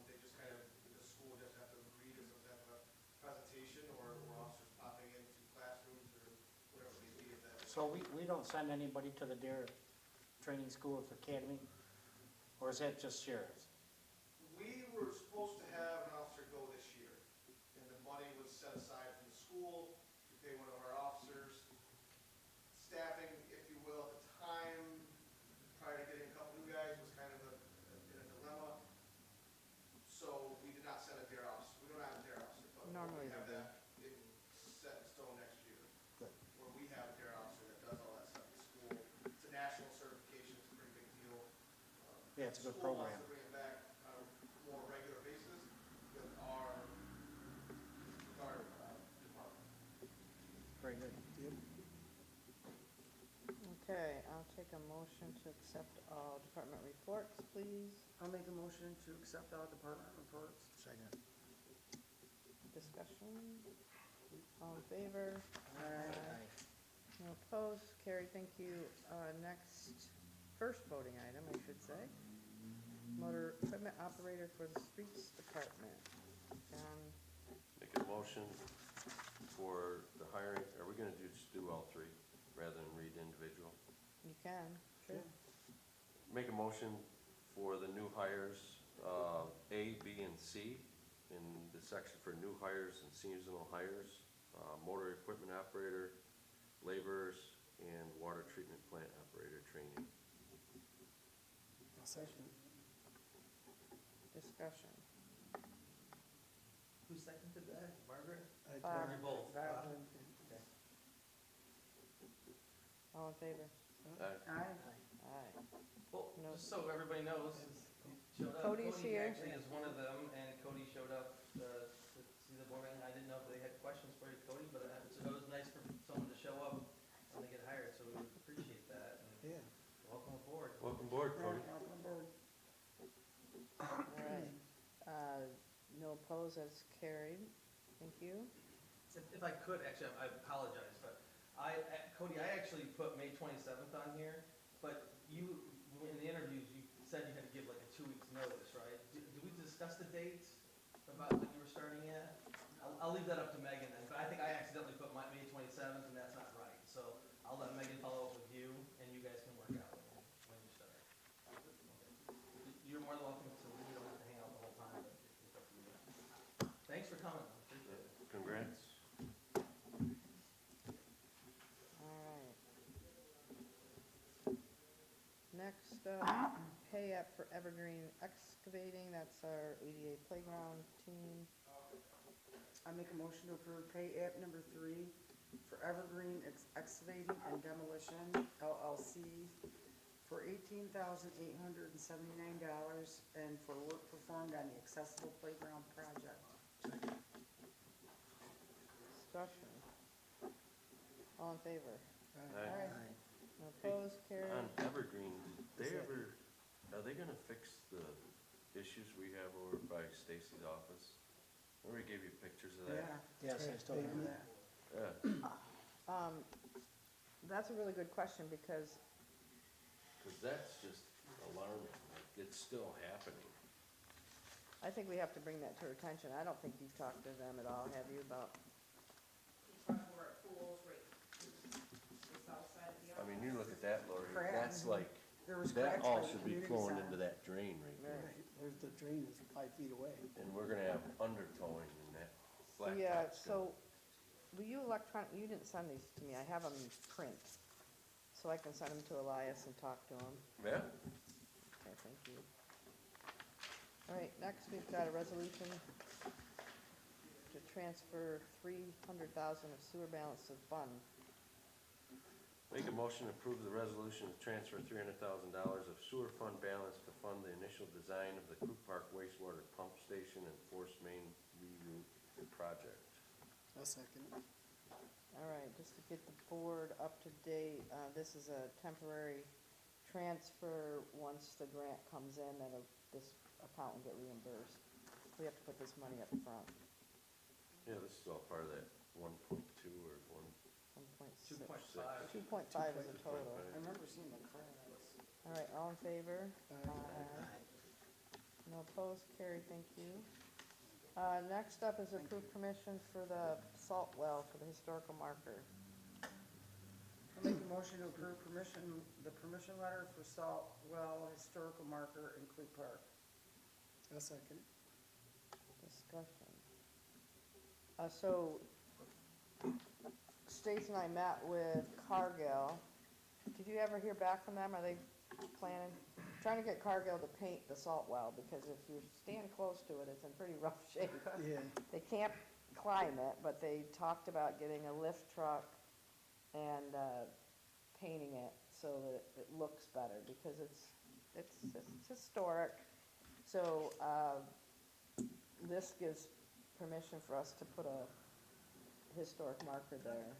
they just kind of, the school just have to agree to some type of a presentation, or officers popping into classrooms, or whatever it may be, if that. So we don't send anybody to the DARE training school or academy? Or is that just sheriffs? We were supposed to have an officer go this year, and the money was set aside from the school to pay one of our officers. Staffing, if you will, at the time, prior to getting a couple new guys, was kind of in a dilemma. So we did not send a DARE officer, we don't have a DARE officer, but Normally we have they do. that set in stone next year. Good. Where we have a DARE officer that does all that stuff at school. It's a national certification, it's a pretty big deal. Yeah, it's a good School program. wants to bring it back on a more regular basis with our department. Very good. Okay, I'll take a motion to accept all department reports, please. I'll make a motion to accept all department reports. Second. Discussion. All in favor? Aye. No opposed, carried, thank you. Next, first voting item, I should say. Motor equipment operator for the streets department. John, Make a motion for the hiring, are we gonna just do all 3, rather than read individual? you can, sure. Make a motion for the new hires, A, B, and C, in the section for new hires and seasonal hires, motor equipment operator, laborers, and water treatment plant operator training. I'll second. Discussion. Who seconded that? Margaret? Bob. Or both? Bob. All in favor? Aye. Aye. Well, No. just so everybody knows, he showed up. Cody's Cody here. actually is one of them, and Cody showed up to see the board, and I didn't know if they had questions for you, Cody, but so it was nice for someone to show up when they get hired, so we appreciate that. And Yeah. aboard, Yeah, Cody. welcome aboard. All right. No opposed, that's carried. Thank you. If I could, actually, I apologize, but Cody, I actually put May 27th on here, but you, in the interviews, you said you had to give like a 2 weeks notice, right? Did we discuss the dates about when you were starting at? I'll leave that up to Megan then, but I think I accidentally put May 27th, and that's not right. So I'll let Megan follow up with you, and you guys can work out when you start. Okay. You're more than welcome to, you don't have to hang out the whole time, but it's up to you. Thanks for coming. Appreciate it. Congrats. All right. Next up, pay app for Evergreen Excavating, that's our ADA playground team. I make a motion to approve pay app number 3 for Evergreen Excavating and Demolition LLC for $18,879 and for work performed on the accessible playground project. Discussion. All in favor? Aye. No opposed, carried. On Evergreen, are they gonna fix the issues we have over by Stacy's office? Remember he gave you pictures of that? Yes, I still remember that. Yeah, That's a really good question because cause that's just alarming, like, it's still happening. I think we have to bring that to her attention. I don't think you've talked to them at all, have you, about, We're at Pools, right, the south side of the I mean, you look at that, Lori, Cracks. that's like, There was that cracks all by the should be community flowing center. into that drain right there. Right. There's the drain is 5 feet away. And we're gonna have undertowing in that yeah, blacktop's so, will you you didn't send these to me, I have them in print, so I can send them to Elias and talk to him. Yeah, Okay, thank you. All right, next we've got a resolution to transfer $300,000 of sewer balance to fund. make a motion to approve the resolution to transfer $300,000 of sewer fund balance to fund the initial design of the Crook Park wastewater pump station and force main reroute project. A second. All right, just to get the board up to date, this is a temporary transfer. Once the grant comes in, then this account will get reimbursed. We have to put this money up front. Yeah, this is all part of that 1.2 or 1.6. 2.5. 2.5 is the total. I remember seeing the cracks. All right, all in favor? Aye. No opposed, carried, thank you. Next up is approved permission for the salt well for the historical marker. I make a motion to approve the permission letter for Salt Well Historical Marker in Clue Park. A second. Discussion. So, Stace and I met with Cargill. Did you ever hear back from them? Are they trying to get Cargill to paint the salt well? Because if you stand close to it, it's in pretty rough shape. Yeah. They can't climb it, but they talked about getting a lift truck and painting it so that it looks better, because it's historic. So this gives permission for us to put a historic marker there.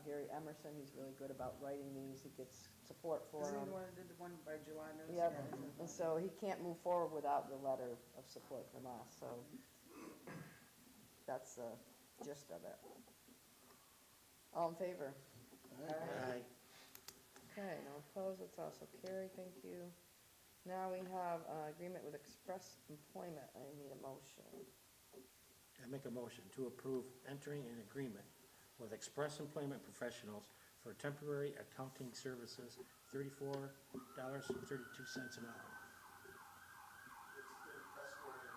Gary Emerson, he's really good about writing these. He gets support for Isn't he them. the one that did the one by July? Yep, and so he can't move forward without the letter of support from us, so that's the gist of it. All in favor? Aye. Okay, no opposed, it's also carried, thank you. Now we have agreement with Express Employment, I need a motion. I make a motion to approve entering an agreement with Express Employment Professionals for temporary accounting services, $34.32 an hour. It's the best one in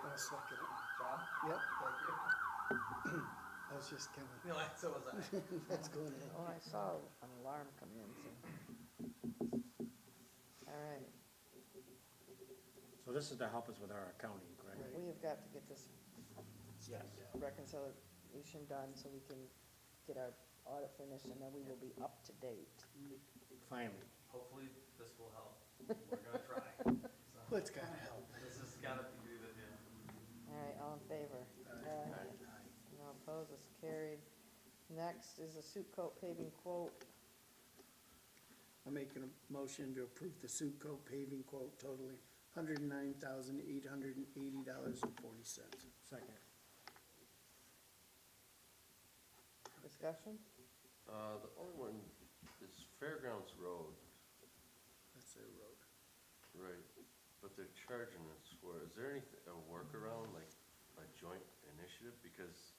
the A second. John? Yep. Thank you. I was just kind of, No, so was I. that's going in. Oh, I saw an alarm come in, so. All right, So this is to help us with our accounting, correct? Right. we have got to get this Yes. reconciliation done so we can get our audit finished, and then we will be up to date. Finally. Hopefully this will help. We're gonna try. So, Well, it's gotta help. this has gotta be good, yeah. All right, all in favor? Aye. No opposed, it's carried. Next is a suit coat paving quote. I'll make a motion to approve the Suitco paving quote totaling $109,880.40. Second. Discussion? The only one is Fairgrounds Road, That's their road. right, but they're charging us for, is there any, a workaround, like a joint initiative, because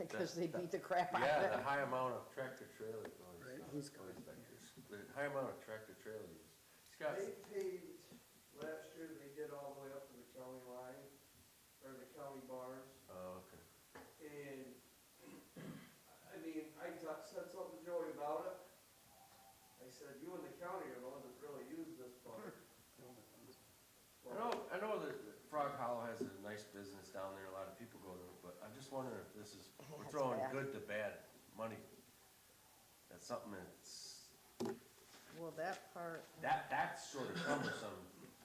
Because they beat the crap out yeah, of the it. high amount of tractor trailer. Right, he's going back there. The high amount of tractor trailer use. Scott, They paved, last year, they did all the way up to the county line, or the county bars, oh, okay. and, I mean, said something to Joey about it. I said, you and the county are the ones that really use this part. I know that Frog Hollow has a nice business down there, a lot of people go to it, but I'm just wondering if this is, we're That's throwing bad. good to bad money. That's something that's, Well, that part, that's sort of cumbersome,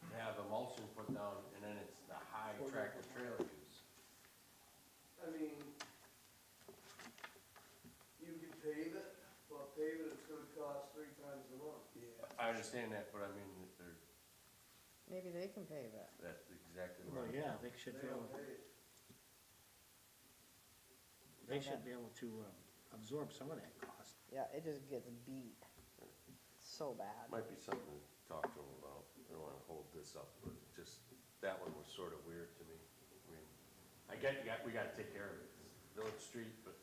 to have emulsion put down, and then it's the high tractor trailer use. I mean, you could pave it, but paving it's gonna cost 3 times the money. Yeah. I understand that, but I mean, they're, maybe they can pave it. that's exactly Well, right. yeah, they should They be able, don't pay it. they should be able to absorb some of that cost. Yeah, it just gets beat so bad. Might be something to talk to them about. I don't wanna hold this up, but just, that one was sort of weird to me. I mean, I get, we gotta take care of it, it's village street, but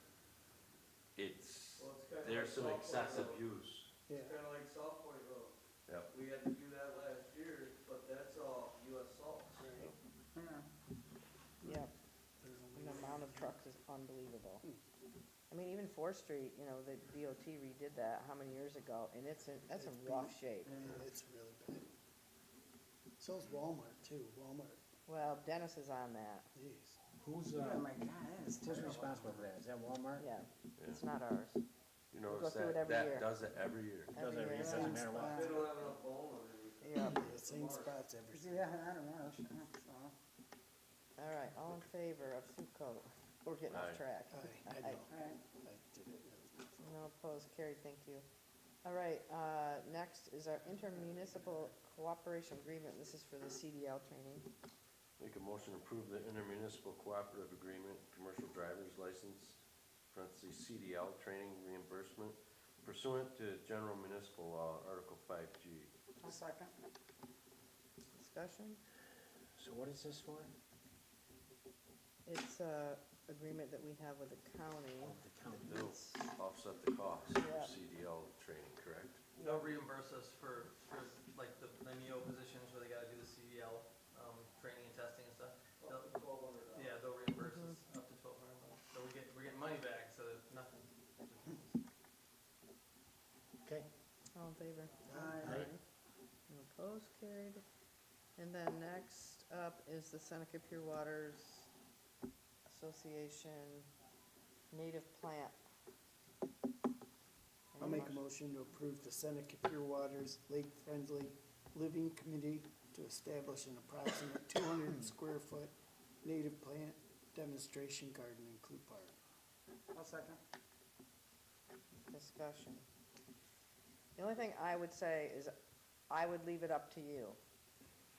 it's, Well, it's kinda there's like some South Point excessive Road. use. Yeah. It's kinda like South Point Road. Yep. We had to do that last year, but that's all US salt. Yeah, and the amount of trucks is unbelievable. I mean, even Fourth Street, you know, the DOT redid that how many years ago, and that's in rough shape. Yeah, it's really bad. So is Walmart too, Walmart, Well, Dennis is on that, geez. Who's, Oh my God, it's who's terrible. responsible for that? Is that Walmart? yeah, Yeah. it's not ours. You go notice through it that, every year. that does it every year. Does Every it, year. it doesn't matter what. They don't have enough bone or anything. Yeah, Yeah, same spots every. Yeah, I don't know, so. all right, all in favor of Suitco? We're getting off Aye. track. I Aye. know, Alright, I did it. No opposed, carried, thank you. All right, next is our intermunicipal cooperation agreement. This is for the CDL training. Make a motion to approve the intermunicipal cooperative agreement, commercial driver's license, parentheses, CDL training reimbursement pursuant to general municipal law, Article 5G. a second. Discussion? So what is this for? It's a agreement that we have with the county. Oh, the county. They'll It's- offset the cost of Yeah. CDL training, correct? They'll reimburse us for like the NEO positions where they gotta do the CDL, training and testing and stuff. Up to $1,200. Yeah, they'll reimburse us up to $1,200. So we're getting money back, so there's nothing. Okay. All in favor? Aye. No opposed, carried. And then next up is the Seneca Pure Waters Association native plant. I'll make a motion to approve the Seneca Pure Waters Lake Friendly Living Committee to establish an approximate 200 square foot native plant demonstration garden in Clue Park. I'll second. Discussion. The only thing I would say is I would leave it up to you,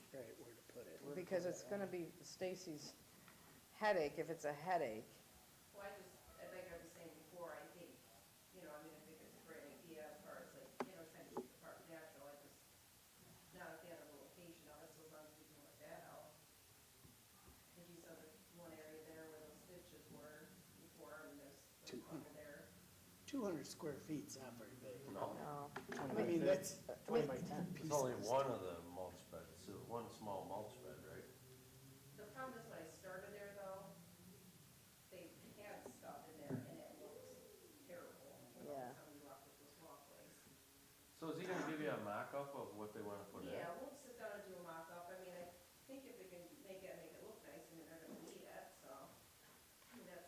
Right, where to put it. because it's gonna be Stacy's headache if it's a headache. Well, like I was saying before, I think, you know, I mean, I think it's a great idea as far as like, you know, trying to keep the park natural, I just, not a fan of the location of it, so as long as we can work that out. I think you saw the one area there where those ditches were before, and there's a corner there. 200 square feet's not very big. No, No. I mean, that's 20 by 10. it's only one of the mulch beds, so one small mulch bed, right? The problem is when I started there though, they had stuff in there and it looked terrible. You know, Yeah. Some of you walked up those walkways. So is he gonna give you a mock-up of what they wanna put in? Yeah, we'll sit down and do a mock-up. I mean, I think if they can make it look nice, I mean, they're gonna need it, so. I mean, that's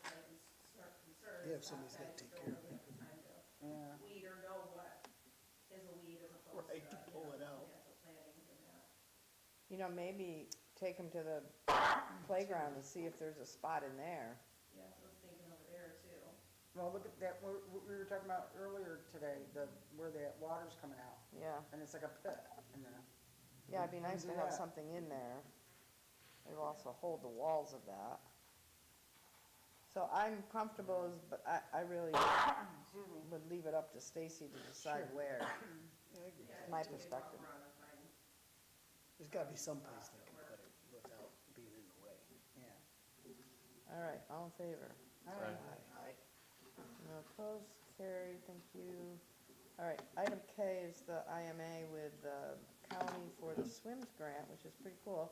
my concern. Yeah, is if somebody's that gotta guys take don't care of really have the time to Yeah. weed or know what is a weed as opposed Right, to, to pull it out. financial planning and that. You know, maybe take them to the playground and see if there's a spot in there. Yeah, so I was thinking over there too. Well, look at that, we were talking about earlier today, where that water's coming out, Yeah, and it's like a pit in there. yeah, it'd be nice to Do have that. something in there. It'll also hold the walls of that. So I'm comfortable, but I really Excuse me. would leave it up to Stacy to decide where, Yeah, I agree. Yeah, my I think it's perspective. rough around and find- There's gotta be some place they can put it without being in the way. Yeah. All right, all in favor? All right. Aye. No opposed, carried, thank you. All right, item K is the IMA with the county for the SWIMS grant, which is pretty cool,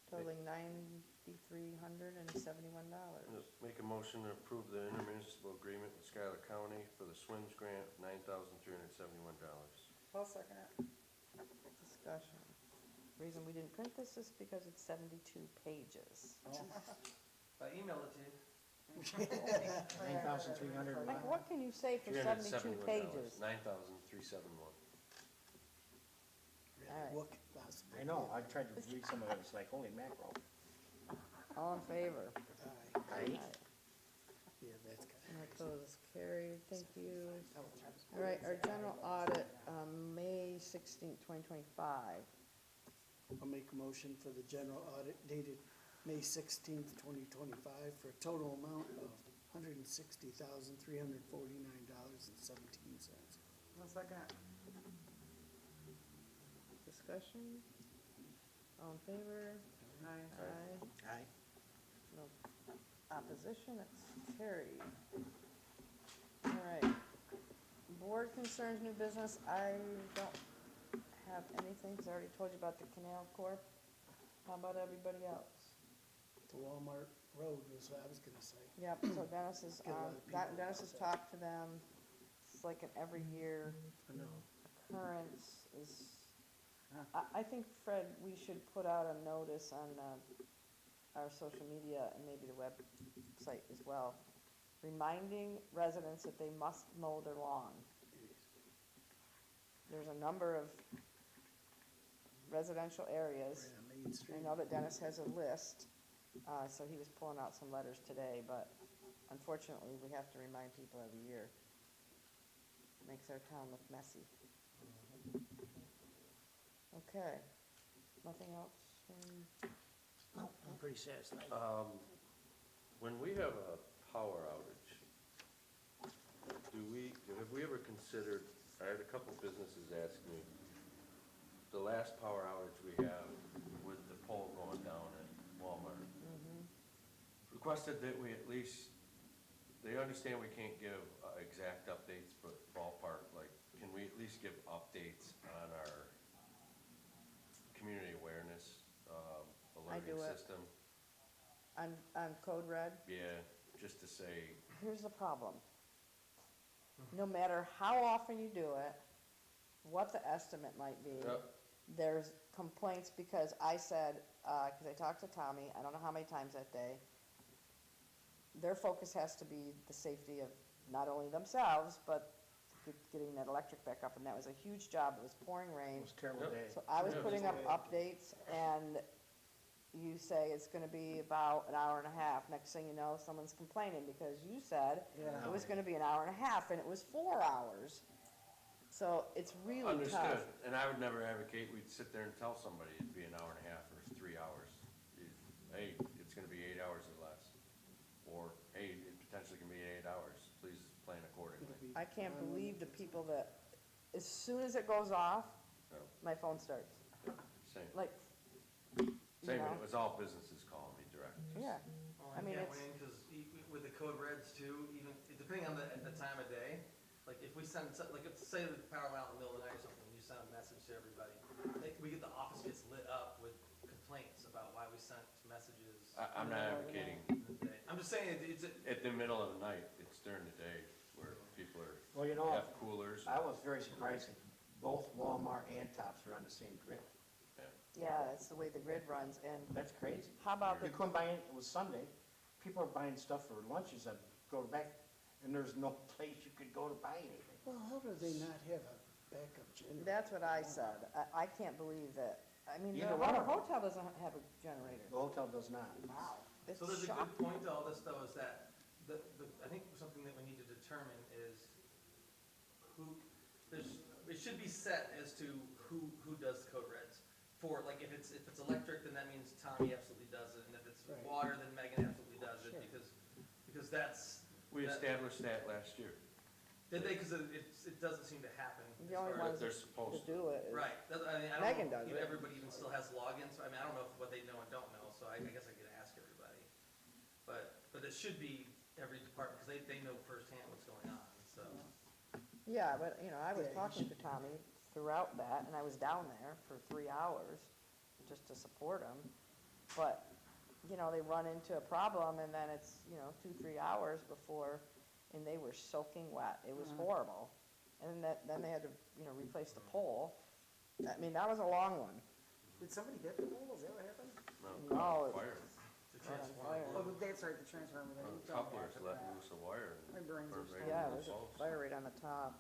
totaling $9,371. Just make a motion to approve the intermunicipal agreement with Schuyler County for the SWIMS grant, $9,371. I'll second it. Discussion. Reason we didn't print this is because it's 72 pages. I emailed it to you. 9,300. Like, what can you say for 72 pages? $9,371. All right. What could possibly? I know, I tried to read some of it, it's like, holy mackerel. All in favor? Aye. Aye. Yeah, that's kind No of opposed, carried, thank you. crazy. All right, our general audit, May 16th, 2025. I'll make a motion for the general audit dated May 16th, 2025, for a total amount of $160,349.17. I'll second it. Discussion? All in favor? Aye. Aye. Aye. No opposition, it's carried. All right. Board concerns, new business, I don't have anything, because I already told you about the Canal Corp. How about everybody else? The Walmart Road was what I was gonna say. Yep, so Dennis is, Get a lot of people Dennis has outside. talked to them, it's like an every year I know. occurrence is, I think, Fred, we should put out a notice on, our social media and maybe the website as well, reminding residents that they must mow their lawn. There's a number of residential areas. Right on Main Street. I know that Dennis has a list, so he was pulling out some letters today, but unfortunately, we have to remind people every year. Makes our town look messy. Okay, nothing else from, I'm pretty satisfied. When we have a power outage, have we ever considered, I had a couple businesses ask me, the last power outage we have with the pole going down at Walmart, requested that we at least, they understand we can't give exact updates, but ballpark, like, can we at least give updates on our community awareness alerting do it. system? on Code Red, Yeah, just to say, here's the problem. No matter how often you do it, what the estimate might be, there's complaints because I said, because I talked to Tommy, I don't know how many times that day, their focus has to be the safety of not only themselves, but getting that electric back up, and that was a huge job, it was pouring It rain. was a terrible day. So I was Yeah, putting up just- updates, and you say it's gonna be about an hour and a half, next thing you know, someone's complaining, because you said Yeah. it was gonna be an hour and a half, and it was 4 hours. So it's really tough. understood, and I would never advocate we'd sit there and tell somebody it'd be an hour and a half or 3 hours. Hey, it's gonna be 8 hours or less, or, hey, it potentially can be 8 hours, please plan accordingly. It'll be I can't on believe the people that, as soon as it goes off, No, my phone starts, Same, like, same, know. when it was all businesses calling me direct. yeah. Well, I mean, can't it's- win, 'cause with the code reds too, even, depending on the time of day, like if we send, like, let's say the power went out in the middle of the night or something, you send a message to everybody, the office gets lit up with complaints about why we sent messages I'm not advocating in the day. I'm just saying, it's, at the middle of the night, it's during the day where people Well, you know, have coolers. I was very surprised that both Walmart and Tops are on the same grid. Yeah, that's the way the grid runs, and That's crazy. how about the, You couldn't buy, it was Sunday, people are buying stuff for lunches that go back, and there's no place you could go to buy anything. Well, how do they not have a backup generator? that's what I said, I can't believe that, I mean, the Either one of them. hotel doesn't have a generator. The hotel does not. Wow, it's so there's a shocking. good point to all this though, is that I think something that we need to determine determine is it should be set as to who does the code reds. For, like, if it's electric, then that means Tommy absolutely does it, and if it's Right. water, then Megan absolutely does it, Sure. because that's, We established that last year. did they, because it doesn't seem to happen. The only as far as- ones they're to supposed to. do it is. Right, I mean, I Megan don't know does if it. everybody even still has logins, so I mean, I don't know what they know and don't know, so I guess I could ask everybody. But it should be every department, because they know firsthand what's going on, so. Yeah, but, you know, I was Yeah, you talking to Tommy throughout that, and I was down there for 3 hours just to support him. But, you know, they run into a problem, and then it's, 2, 3 hours before, and they were soaking wet. It was horrible. And then they had to, replace the pole. I mean, that was a long one. Did somebody hit the pole? Is that what happened? No, Caught it- fire. The Caught on transformer. fire. Oh, that's right, the transformer. that you told me Couplers about let that. loose a wire My and brains are burned right still. Yeah, it into was the a post. fire right on the top.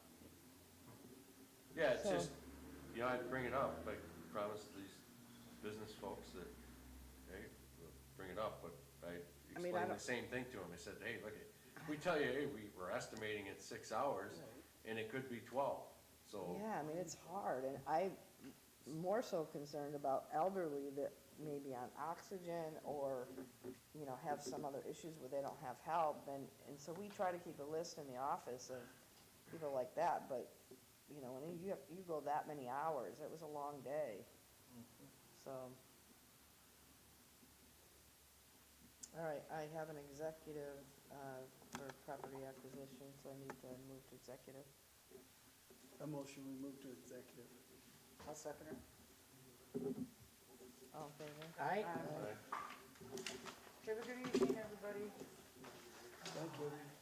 Yeah, it's So- just, I'd bring it up, I promised these business folks that, hey, we'll bring it up, but I mean, I explained the don't- same thing to them. I said, hey, look, we tell you, hey, we're estimating it 6 hours, and it could be 12, so. Yeah, I mean, it's hard, and I'm more so concerned about elderly that may be on oxygen or, have some other issues where they don't have help, and so we try to keep a list in the office of people like that, but, when you go that many hours, it was a long day, so. All right, I have an executive, for property acquisition, so I need to move to executive. A motion, we move to executive. I'll second it. All in favor? Aye. Right. Have a good evening, everybody.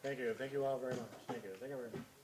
Thank you. Thank you all very much, thank you very much.